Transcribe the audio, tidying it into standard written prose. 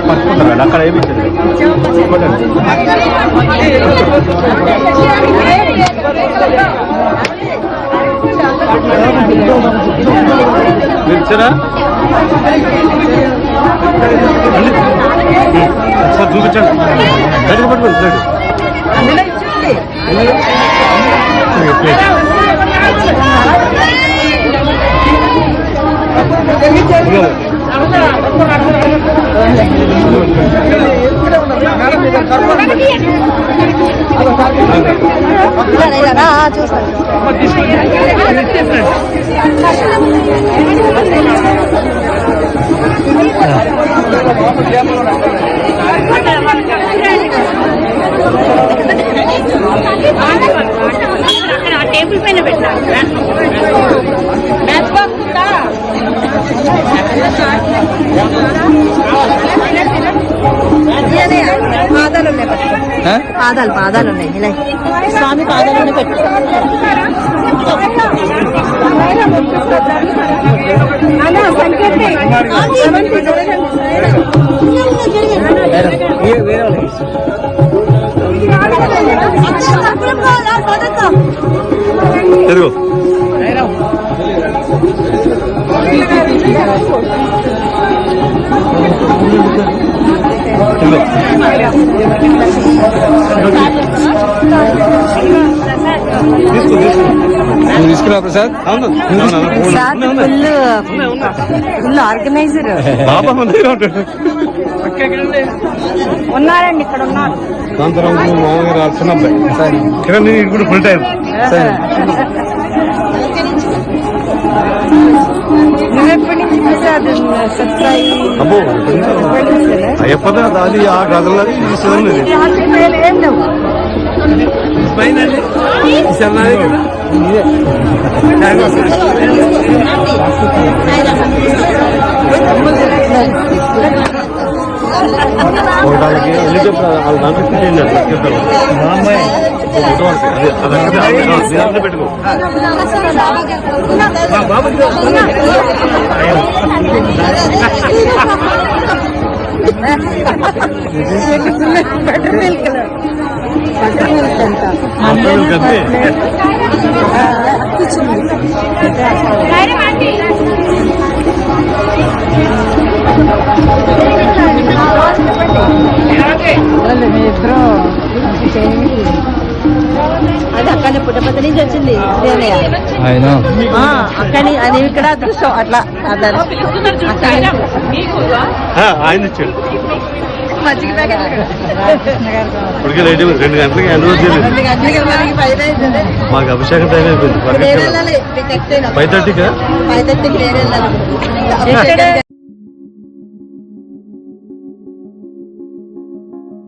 పట్టుకుంటారు అక్కడ ఏమి ఇచ్చారా ఒకసారి చూపించండి గడికి పట్టుకోండి టేబుల్ పైన పెట్టినా పాదాలు ఉన్నాయి పాదాలు ఉన్నాయి ఇలా స్వామి పాదాలు పెట్టు తీసుకురా ప్రసాద్. ఫుల్ ఆర్గనైజర్ ఉన్నారండి ఇక్కడ ఉన్నారు. మామూలుగా చిన్న అబ్బాయి కిరణ్ కూడా ఫుల్ టైం నువ్వెప్పటి నుంచి ప్రసాద్ సత్సాయి అయ్యప్పదా అది ఆ గదలది ఏం లేవు వాళ్ళకి ఎన్ని చెప్తారు వాళ్ళ దాంట్లో చెప్తారు పెట్టుకో అది అక్కడనే పుట్టపతి నుంచి వచ్చింది అక్కడి అది ఇక్కడ అదృష్టం అట్లా ఆయన ఇచ్చాడు మజ్జిగ ప్యాకెట్ ఇప్పటికే లేట్ 2 గంటలకి మాకు అభిషేకం టైం అయిపోయింది 5:30కా 5:30కి